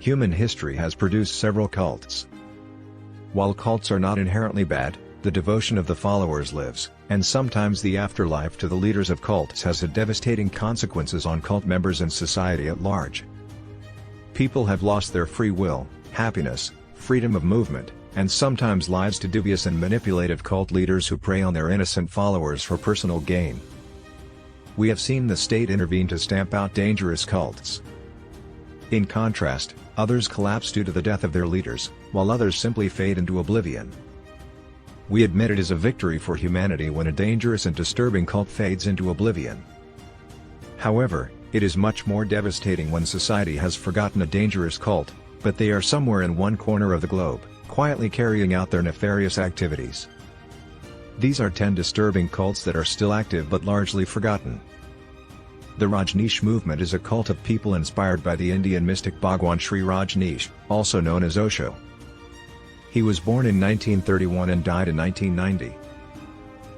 Human history has produced several cults. While cults are not inherently bad, the devotion of the followers lives, and sometimes the afterlife to the leaders of cults has had devastating consequences on cult members and society at large. People have lost their free will, happiness, freedom of movement, and sometimes lives to dubious and manipulative cult leaders who prey on their innocent followers for personal gain. We have seen the state intervene to stamp out dangerous cults. In contrast, others collapse due to the death of their leaders, while others simply fade into oblivion. We admit it is a victory for humanity when a dangerous and disturbing cult fades into oblivion. However, it is much more devastating when society has forgotten a dangerous cult, but they are somewhere in one corner of the globe, quietly carrying out their nefarious activities. These are 10 disturbing cults that are still active but largely forgotten. The Rajneesh movement is a cult of people inspired by the Indian mystic Bhagwan Sri Rajneesh, also known as Osho. He was born in 1931 and died in 1990.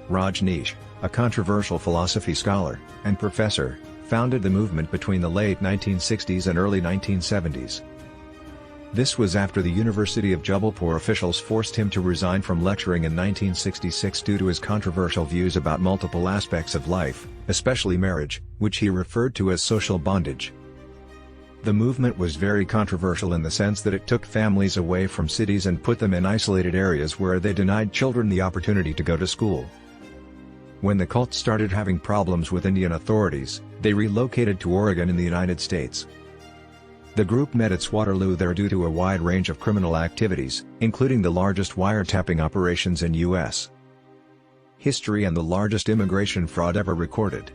Rajneesh, a controversial philosophy scholar and professor, founded the movement between the late 1960s and early 1970s. This was after the University of Jabalpur officials forced him to resign from lecturing in 1966 due to his controversial views about multiple aspects of life, especially marriage, which he referred to as social bondage. The movement was very controversial in the sense that it took families away from cities and put them in isolated areas where they denied children the opportunity to go to school. When the cult started having problems with Indian authorities, they relocated to Oregon in the United States. The group met its Waterloo there due to a wide range of criminal activities, including the largest wiretapping operations in U.S. history and the largest immigration fraud ever recorded.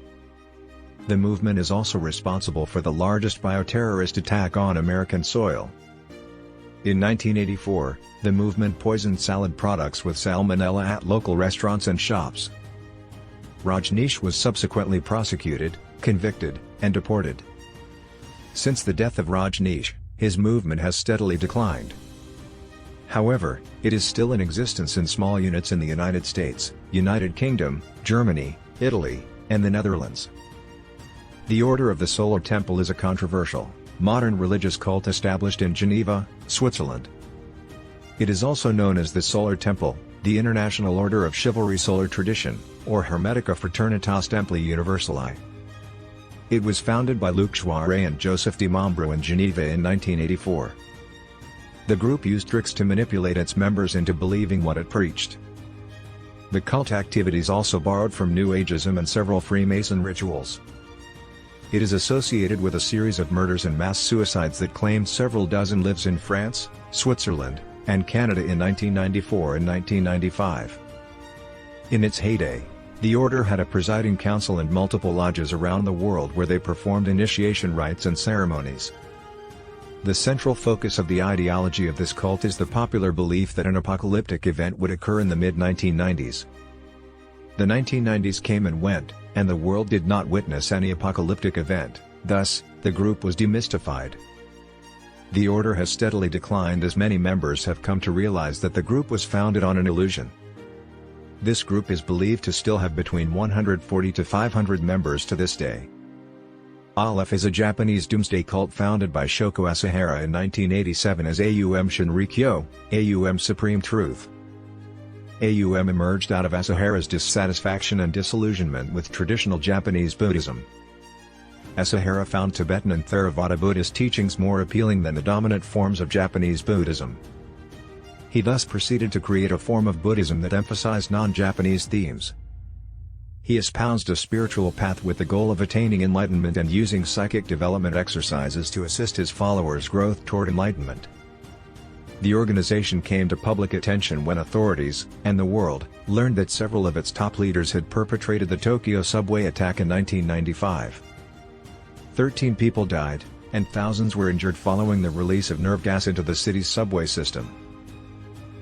The movement is also responsible for the largest bioterrorist attack on American soil. In 1984, the movement poisoned salad products with salmonella at local restaurants and shops. Rajneesh was subsequently prosecuted, convicted, and deported. Since the death of Rajneesh, his movement has steadily declined. However, it is still in existence in small units in the United States, United Kingdom, Germany, Italy, and the Netherlands. The Order of the Solar Temple is a controversial, modern religious cult established in Geneva, Switzerland. It is also known as the Solar Temple, the International Order of Chivalry Solar Tradition, or Hermetica Fraternitas Templi Universali. It was founded by Luc Jouarret and Joseph de Mombreau in Geneva in 1984. The group used tricks to manipulate its members into believing what it preached. The cult activities also borrowed from New Ageism and several Freemason rituals. It is associated with a series of murders and mass suicides that claimed several dozen lives in France, Switzerland, and Canada in 1994 and 1995. In its heyday, the order had a presiding council and multiple lodges around the world where they performed initiation rites and ceremonies. The central focus of the ideology of this cult is the popular belief that an apocalyptic event would occur in the mid-1990s. The 1990s came and went, and the world did not witness any apocalyptic event, thus, the group was demystified. The order has steadily declined as many members have come to realize that the group was founded on an illusion. This group is believed to still have between 140 to 500 members to this day. Aleph is a Japanese doomsday cult founded by Shoko Asahara in 1987 as Aum Shinrikyo, Aum Supreme Truth. Aum emerged out of Asahara's dissatisfaction and disillusionment with traditional Japanese Buddhism. Asahara found Tibetan and Theravada Buddhist teachings more appealing than the dominant forms of Japanese Buddhism. He thus proceeded to create a form of Buddhism that emphasized non-Japanese themes. He espoused a spiritual path with the goal of attaining enlightenment and using psychic development exercises to assist his followers' growth toward enlightenment. The organization came to public attention when authorities, and the world, learned that several of its top leaders had perpetrated the Tokyo subway attack in 1995. 13 people died, and thousands were injured following the release of nerve gas into the city's subway system.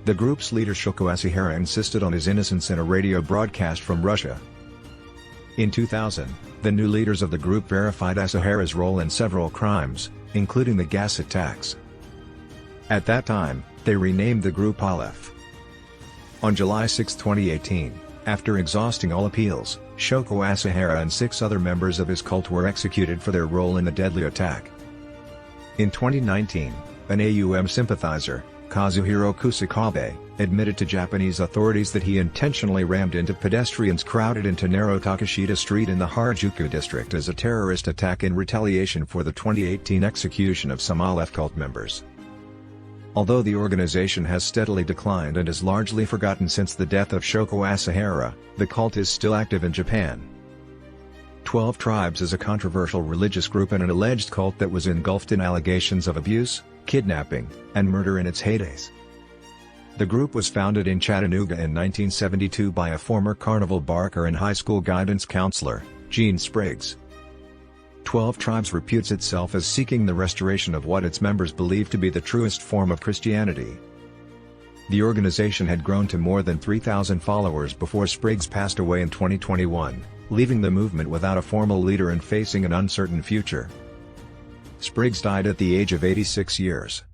The group's leader Shoko Asahara insisted on his innocence in a radio broadcast from Russia. In 2000, the new leaders of the group verified Asahara's role in several crimes, including the gas attacks. At that time, they renamed the group Aleph. On July 6, 2018, after exhausting all appeals, Shoko Asahara and 6 other members of his cult were executed for their role in the deadly attack. In 2019, An Aum sympathizer, Kazuhiro Kusakabe, admitted to Japanese authorities that he intentionally rammed into pedestrians crowded into narrow Takeshita Street in the Harajuku district as a terrorist attack in retaliation for the 2018 execution of some Aleph cult members. Although the organization has steadily declined and is largely forgotten since the death of Shoko Asahara, the cult is still active in Japan. 12 Tribes is a controversial religious group and an alleged cult that was engulfed in allegations of abuse, kidnapping, and murder in its heydays. The group was founded in Chattanooga in 1972 by a former carnival barker and high school guidance counselor, Gene Spriggs. 12 Tribes reputes itself as seeking the restoration of what its members believe to be the truest form of Christianity. The organization had grown to more than 3,000 followers before Spriggs passed away in 2021, leaving the movement without a formal leader and facing an uncertain future. Spriggs died at the age of 86 years.